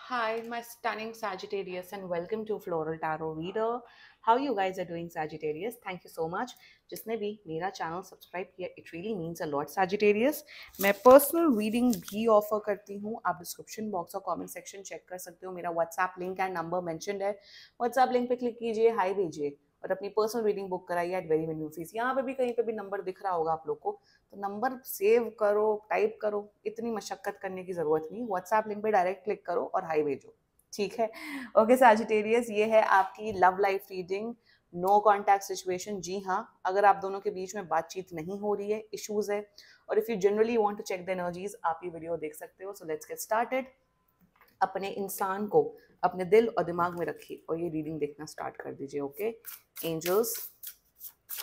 Hi, my stunning Sagittarius, and welcome to Floral Tarot Reader. How you guys are doing, Sagittarius? Thank you so much. जिसने भी मेरा channel subscribe किया, it really means a lot Sagittarius. मैं personal reading भी offer करती हूँ. आप description box और कमेंट सेक्शन चेक कर सकते हो. मेरा WhatsApp link and number mentioned है. व्हाट्सएप लिंक पे क्लिक कीजिए, हाई भेजिए और अपनी पर्सनल रीडिंग बुक कराइए एट वेरी मिनिमम फीस. यहाँ पे भी कहीं पे भी नंबर दिख रहा होगा आप लोग को, तो नंबर सेव करो, टाइप करो, इतनी मशक्कत करने की जरूरत नहीं. व्हाट्सएप लिंक पे डायरेक्ट क्लिक करो और हाई भेजो. ठीक है. ओके सैजिटेरियस, ये है आपकी love life reading. No contact situation. जी हाँ, अगर आप दोनों के बीच में बातचीत नहीं हो रही है, इश्यूज है, और if you generally want to check the energies, आप ये वीडियो देख सकते हो. So let's get started. अपने इंसान को अपने दिल और दिमाग में रखिए और ये रीडिंग देखना स्टार्ट कर दीजिए. Okay. Angels,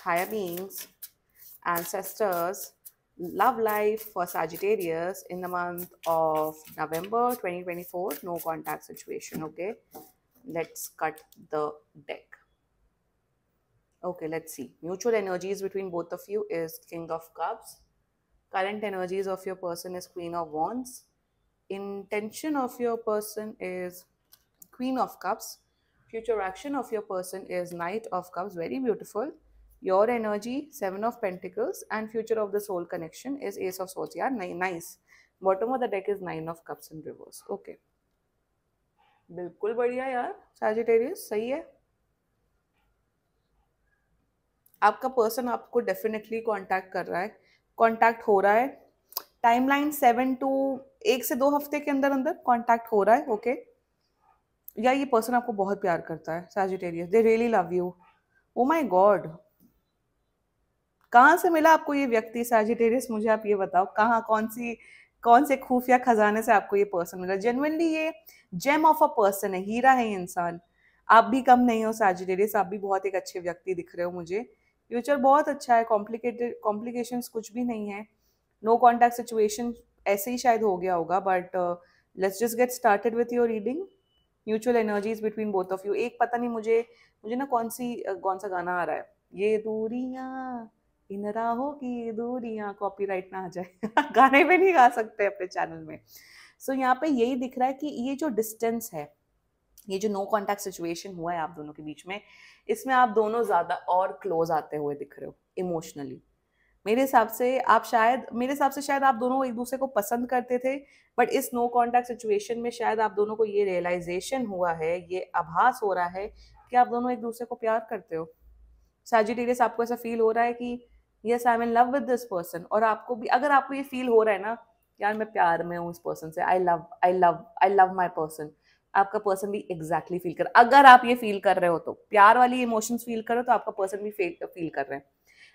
higher beings, ancestors, love life for Sagittarius in the month of November 2024, no contact situation. Okay, let's cut the deck. Okay, let's see. Mutual energies between both of you is King of Cups. Current energies of your person is Queen of Wands. Intention of your person is Queen of Cups. Future action of your person is Knight of Cups. Very beautiful. Your energy, Seven of Pentacles, and future of the soul connection is Ace of Swords. Yeah, nice. Bottom of the deck is Nine of Cups in reverse. Okay. बिल्कुल बढ़िया यार, Sagittarius, सही है. आपका person आपको definitely contact कर रहा है, कांटेक्ट हो रहा है. टाइमलाइन 7 to 1 से 2 हफ्ते के अंदर अंदर कांटेक्ट हो रहा है. ओके. या ये पर्सन आपको बहुत प्यार करता है, Sagittarius. They really love you. Oh my God, कहाँ से मिला आपको ये व्यक्ति Sagittarius? मुझे आप ये बताओ, कहाँ, कौन से खुफिया खजाने से आपको ये पर्सन मिला? जेन्युइनली ये जेम ऑफ अ पर्सन है, हीरा है ये इंसान. आप भी कम नहीं हो Sagittarius, आप भी बहुत एक अच्छे व्यक्ति दिख रहे हो मुझे. फ्यूचर बहुत अच्छा है, कॉम्प्लिकेशंस कुछ भी नहीं है. नो कॉन्टैक्ट सिचुएशन ऐसे ही शायद हो गया होगा, but let's just get started with your reading. Mutual energies between both of you. एक पता नहीं मुझे ना कौन सा गाना आ रहा है, ये दूरियां इन राहों की दूरियां, कॉपीराइट ना आ जाए. गाने पे नहीं गा सकते अपने चैनल में. सो यहाँ पे यही दिख रहा है कि ये जो डिस्टेंस है, ये जो नो कॉन्टैक्ट सिचुएशन हुआ है आप दोनों के बीच में, इसमें आप दोनों ज्यादा और क्लोज आते हुए दिख रहे हो इमोशनली. मेरे हिसाब से शायद आप दोनों एक दूसरे को पसंद करते थे, बट इस नो कॉन्टैक्ट सिचुएशन में शायद आप दोनों को ये रियलाइजेशन हुआ है, ये आभास हो रहा है कि आप दोनों एक दूसरे को प्यार करते हो. Sagittarius, आपको ऐसा फील हो रहा है कि yes I am in love with this person. और आपको भी, अगर आपको ये फील हो रहा है ना, यार मैं प्यार में हूँ इस पर्सन से, आई लव माई पर्सन, आपका पर्सन भी एग्जैक्टली फील कर. अगर आप ये फील कर रहे हो, तो प्यार वाली इमोशंस फील कर रहे हो, तो आपका पर्सन भी फील कर रहे हैं.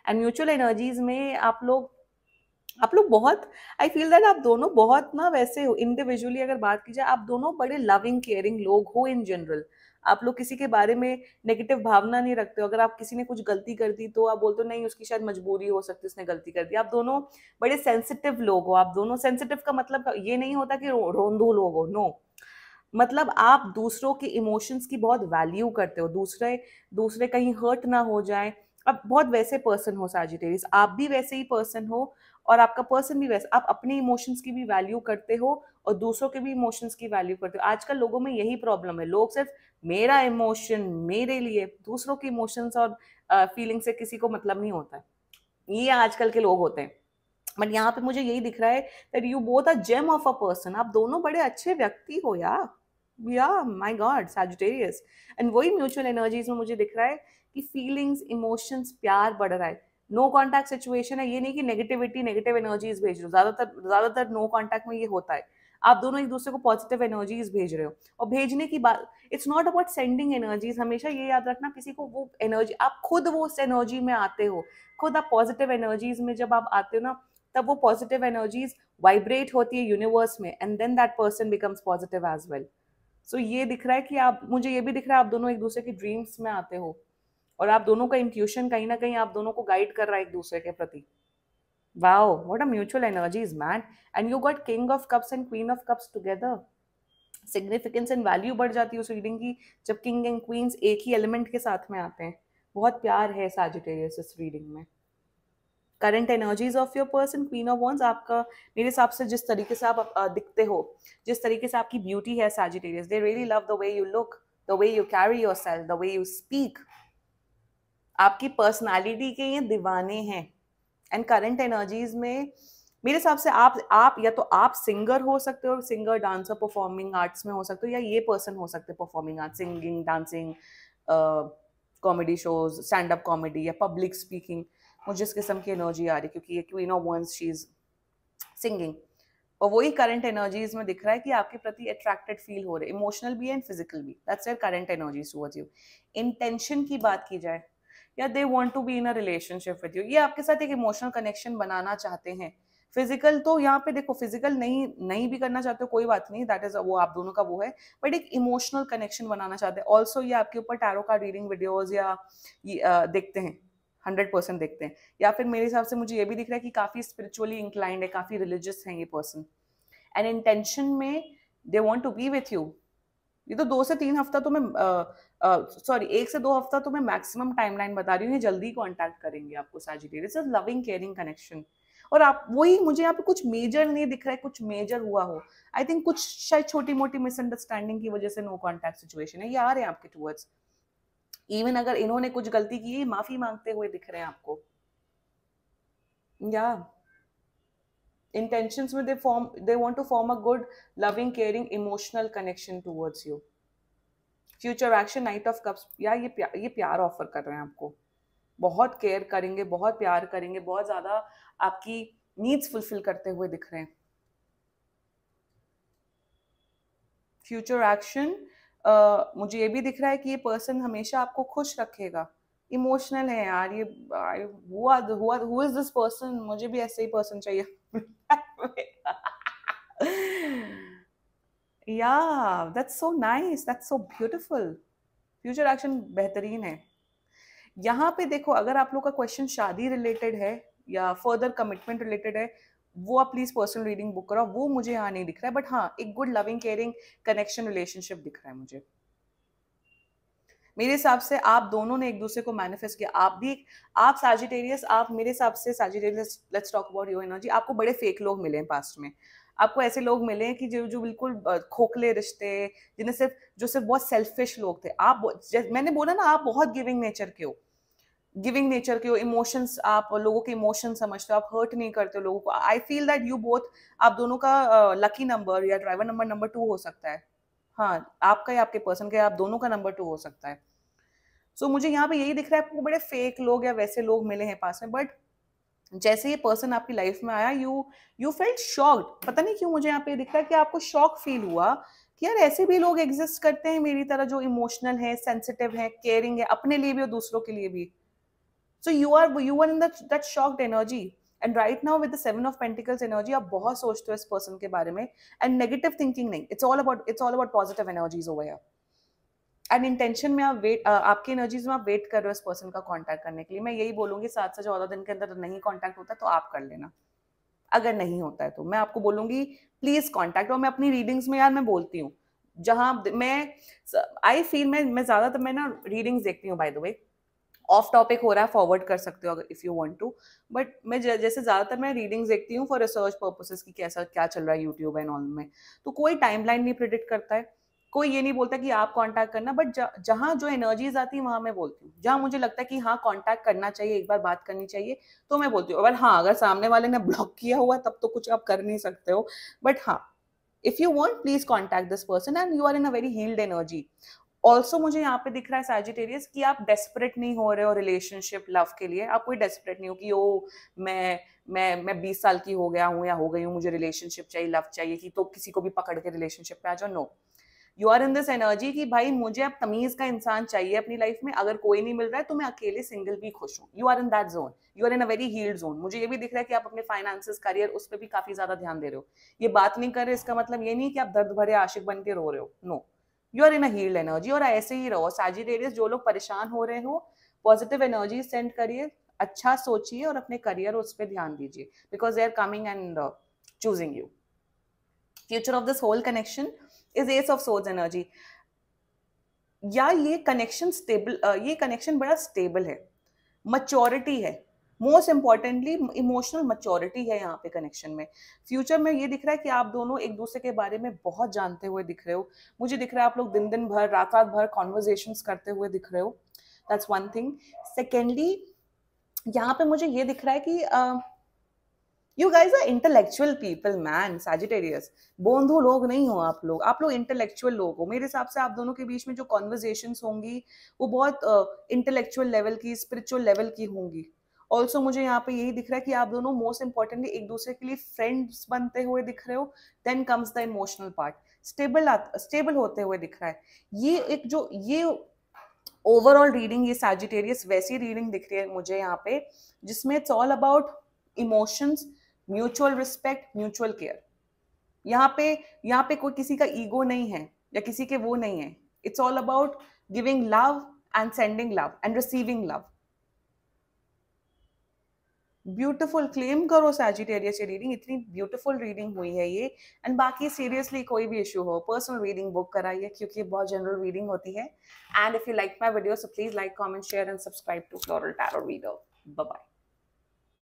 एंड म्यूचुअल एनर्जीज में आप लोग बहुत, आई फील दैट आप दोनों बहुत ना, वैसे हो इंडिविजुअली अगर बात की जाए, आप दोनों बड़े लविंग केयरिंग लोग हो इन जनरल. आप लोग किसी के बारे में नेगेटिव भावना नहीं रखते हो. अगर आप किसी ने कुछ गलती कर दी तो आप बोलते हो नहीं, उसकी शायद मजबूरी हो सकती है, उसने गलती कर दी. आप दोनों बड़े सेंसिटिव लोग हो. आप दोनों सेंसिटिव का मतलब ये नहीं होता कि रोंदू लोग हो, नो. मतलब आप दूसरों के इमोशंस की बहुत वैल्यू करते हो, दूसरे दूसरे कहीं हर्ट ना हो जाए. आप बहुत वैसे पर्सन हो Sagittarius, आप भी वैसे ही पर्सन हो, और आपका पर्सन भी वैसे. आप अपने इमोशंस की भी वैल्यू करते हो और दूसरों के भी इमोशंस की वैल्यू करते हो. आजकल लोगों में यही प्रॉब्लम है, लोग सिर्फ मेरा इमोशन मेरे लिए, दूसरों के इमोशंस और फीलिंग से किसी को मतलब नहीं होता है. ये आजकल के लोग होते हैं. बट यहाँ पे मुझे यही दिख रहा है that you both a gem of a person. आप दोनों बड़े अच्छे व्यक्ति हो यार. या माय गॉड Sagittarius. एंड वही म्यूचुअल एनर्जीज में मुझे दिख रहा है कि फीलिंग्स, इमोशंस, प्यार बढ़ रहा है. नो कॉन्टैक्ट सिचुएशन है, ये नहीं कि नेगेटिविटी, नेगेटिव एनर्जीज भेज रहे हो. ज्यादातर नो कॉन्टैक्ट में ये होता है. आप दोनों एक दूसरे को पॉजिटिव एनर्जीज भेज रहे हो. और भेजने की बात, it's not about sending energies. हमेशा ये याद रखना, किसी को वो एनर्जी, आप खुद वो उस एनर्जी में आते हो. खुद आप पॉजिटिव एनर्जीज में जब आप आते हो ना, तब वो पॉजिटिव एनर्जीज वाइब्रेट होती है यूनिवर्स में, and then that person becomes positive as well. So ये दिख रहा है कि आप, मुझे ये भी दिख रहा है आप दोनों एक दूसरे की ड्रीम्स में आते हो, और आप दोनों का इंट्यूशन कहीं ना कहीं आप दोनों को गाइड कर रहा है एक दूसरे के प्रति. Wow, what a mutual energies man. And you got king of cups and queen of cups together. Significance and value बढ़ जाती है उस रीडिंग की जब किंग एंड क्वींस एक ही एलिमेंट के साथ में आते हैं. बहुत प्यार है Sagittarius इस रीडिंग में. Current energies of your person, queen of wands, आपका मेरे हिसाब से जिस तरीके से आप दिखते हो, जिस तरीके से आपकी ब्यूटी है Sagittarius, they really love the way you look, the way you carry yourself, the way you speak, आपकी पर्सनालिटी के ये दीवाने हैं। एंड करंट एनर्जीज में मेरे हिसाब से आप या तो आप सिंगर हो सकते हो, सिंगर, डांसर, परफॉर्मिंग आर्ट्स में हो सकते हो, या ये पर्सन हो सकते हैं performing art, singing, dancing, comedy shows, stand up comedy या पब्लिक स्पीकिंग। मुझे इस किस्म की एनर्जी आ रही क्योंकि ये queen of wands, she is singing, और वही करंट एनर्जीज में दिख रहा है कि आपके प्रति अट्रैक्टेड फील हो रहे, इमोशनल भी एंड फिजिकल भी, that's your current energies towards you. Intention की बात की जाए, या they want to be in a relationship with you, ये आपके साथ एक इमोशनल कनेक्शन बनाना चाहते हैं। फिजिकल तो यहाँ पे देखो, फिजिकल नहीं भी करना चाहते हो कोई बात नहीं, दैट इज वो आप दोनों का वो है, बट एक इमोशनल कनेक्शन बनाना चाहते हैं। ऑल्सो ये आपके ऊपर टैरो कार्ड रीडिंग वीडियोज या देखते हैं, 100% देखते हैं, या फिर मेरे हिसाब से मुझे ये भी दिख रहा है कि काफी स्पिरिचुअली इंक्लाइंड है, काफी रिलीजियस है ये पर्सन, एंड इंटेंशन में they want to be with you. ये तो 2 से 3 हफ्ता तो मैं सॉरी 1 से 2 हफ्ता तो मैं मैक्सिमम टाइमलाइन बता रही हूँ, ये जल्दी कांटेक्ट करेंगे आपको सैजिटेरियस, लविंग केयरिंग कनेक्शन। और आप वही, मुझे यहाँ पे कुछ मेजर नहीं दिख रहा है, कुछ मेजर हुआ हो, आई थिंक कुछ शायद छोटी मोटी मिसअंडरस्टैंडिंग की वजह से नो कांटेक्ट सिचुएशन है, ये आ रहे हैं आपके टूवर्ड्स। इवन अगर इन्होंने कुछ गलती की है, माफी मांगते हुए दिख रहे हैं आपको, या intentions में they want to form a good loving caring emotional connection towards you। Future action, night of cups, या ये प्यार ऑफर कर रहे हैं आपको, बहुत केयर करेंगे, बहुत प्यार करेंगे, बहुत ज्यादा आपकी नीड्स फुलफिल करते हुए दिख रहे हैं। फ्यूचर एक्शन, मुझे ये भी दिख रहा है कि ये पर्सन हमेशा आपको खुश रखेगा। इमोशनल है यार ये, हु इज दिस पर्सन, मुझे भी ऐसे ही पर्सन चाहिए। Yeah, that's so nice, that's so beautiful। Future action बेहतरीन है। यहाँ पे देखो, अगर आप लोग का क्वेश्चन शादी रिलेटेड है या फर्दर कमिटमेंट रिलेटेड है, वो आप प्लीज पर्सनल रीडिंग बुक करो, वो मुझे यहाँ नहीं दिख रहा है, बट हाँ एक good loving caring connection relationship दिख रहा है मुझे। मेरे हिसाब से आप दोनों ने एक दूसरे को मैनिफेस्ट किया, आप सैजिटेरियस, आप मेरे हिसाब से Sagittarius, let's talk about your energy, आपको बड़े फेक लोग मिले हैं पास्ट में, आपको ऐसे लोग मिले हैं कि जो बिल्कुल खोखले रिश्ते, जो सिर्फ बहुत सेल्फिश लोग थे। मैंने बोला ना, आप बहुत गिविंग नेचर के हो, इमोशंस, आप लोगों के इमोशन समझते हो, आप हर्ट नहीं करते हो लोगों को। I feel that you both, आप दोनों का लकी नंबर या ड्राइवर नंबर 2 हो सकता है। हाँ, आपका या आपके पर्सन का, आप दोनों का नंबर 2 हो सकता है। सो मुझे यहाँ पे यही दिख रहा है, आपको बड़े फेक लोग या वैसे लोग मिले हैं पास में, बट जैसे ये पर्सन आपकी लाइफ में आया, यू फेल्ट शॉक्ड। पता नहीं क्यों मुझे यहाँ पे दिख रहा है कि आपको शॉक फील हुआ कि यार ऐसे भी लोग एग्जिस्ट करते हैं मेरी तरह, जो इमोशनल है, सेंसिटिव है, केयरिंग है, अपने लिए भी और दूसरों के लिए भी। So you are in that shocked energy, and right now with the 7 of pentacles energy, आप बहुत सोचते हो इस पर्सन के बारे में, एंड नेगेटिव थिंकिंग नहीं, it's all about positive energies over here. And intention में आप आपकी एनर्जीज में आप वेट कर रहे हो इस पर्सन का कांटेक्ट करने के लिए। मैं यही बोलूंगी 7 से 14 दिन के अंदर नहीं कांटेक्ट होता तो आप कर लेना, अगर नहीं होता है तो मैं आपको बोलूंगी प्लीज कांटेक्ट। और मैं अपनी रीडिंग्स में यार मैं बोलती हूँ, जहां मैं आई फील, मैं ज्यादातर मैं ना रीडिंग्स देखती हूँ, by the way off topic हो रहा है, फॉरवर्ड कर सकते हो अगर if you want to, but मैं जैसे ज्यादातर मैं रीडिंग्स देखती हूँ फॉर रिसर्च पर्पसेस की कैसा क्या चल रहा है यूट्यूब एंड ऑल में। तो कोई टाइमलाइन नहीं प्रिडिक्ट करता है, कोई ये नहीं बोलता कि आप कांटेक्ट करना, बट जहां जो एनर्जीज आती है वहां मैं बोलती हूँ, जहां मुझे लगता है कि हाँ कांटेक्ट करना चाहिए, एक बार बात करनी चाहिए, तो मैं बोलती हूँ। अगर हाँ, अगर सामने वाले ने ब्लॉक किया हुआ है तब तो कुछ आप कर नहीं सकते हो, बट हाँ if you want please contact this person and you are in a very healed energy. Also मुझे यहाँ पे दिख रहा है सैजिटेरियस कि आप डेस्परेट नहीं हो रहे हो रिलेशनशिप लव के लिए, आप कोई डेस्परेट नहीं हो कि ओ मैं 20 साल की हो गया हूँ या हो गई हूँ, मुझे रिलेशनशिप चाहिए, लव चाहिए, कि तो किसी को भी पकड़ के रिलेशनशिप पे आ जाओ। No, you are in this energy कि भाई मुझे अब तमीज का इंसान चाहिए अपनी लाइफ में, अगर कोई नहीं मिल रहा है तो मैं अकेले सिंगल भी खुश हूँ। You are in that zone, you are in a very healed zone. मुझे ये भी दिख रहा है कि आप अपने फाइनेंसेस, करियर, उस पर भी काफी ज्यादा ध्यान दे रहे हो। ये बात नहीं कर रहे, इसका मतलब ये नहीं कि आप दर्द भरे आशिक बन के रो रहे हो, no, you are in a healed energy. और ऐसे ही रहो सैजिटेरियस, जो लोग परेशान हो रहे हो पॉजिटिव एनर्जी सेंड करिए, अच्छा सोचिए और अपने करियर उस पर ध्यान दीजिए, because they are coming and choosing you. Future of this whole connection is ace of swords energy. या ये कनेक्शन बड़ा स्टेबल है, मच्योरिटी है, मोस्ट इंपॉर्टेंटली इमोशनल मैच्योरिटी है यहाँ पे कनेक्शन में। फ्यूचर में ये दिख रहा है कि आप दोनों एक दूसरे के बारे में बहुत जानते हुए दिख रहे हो। मुझे दिख रहा है आप लोग दिन दिन भर रात रात भर कॉन्वर्जेशंस करते हुए दिख रहे हो। That's one thing. सेकेंडली यहाँ पे मुझे ये दिख रहा है कि you guys are intellectual people man, Sagittarius. बोंधू लोग नहीं हो आप लोग इंटेलेक्चुअल लोग हो। मेरे हिसाब से आप दोनों के बीच में जो कॉन्वर्जेशंस होंगी वो बहुत इंटेलेक्चुअल लेवल की, स्पिरिचुअल लेवल की होंगी। ऑल्सो मुझे यहाँ पे यही दिख रहा है कि आप दोनों मोस्ट इंपॉर्टेंटली एक दूसरे के लिए फ्रेंड्स बनते हुए दिख रहे हो। Then comes the emotional part, stable होते हुए दिख रहा है। ये ओवरऑल रीडिंग, ये सैजिटेरियस वैसी रीडिंग दिख रही है मुझे यहाँ पे जिसमें it's all about emotions, mutual respect, mutual care. यहाँ पे कोई किसी का ईगो नहीं है या किसी के वो नहीं है। It's all about giving love and sending love and receiving love. Beautiful, claim करो सैजिटेरियस, ये रीडिंग इतनी ब्यूटीफुल रीडिंग हुई है ये। एंड बाकी सीरियसली कोई भी इशू हो पर्सनल रीडिंग बुक कराइए क्योंकि बहुत जनरल रीडिंग होती है। And if you like my video so please like, comment, share and subscribe to floral tarot reader. Bye bye.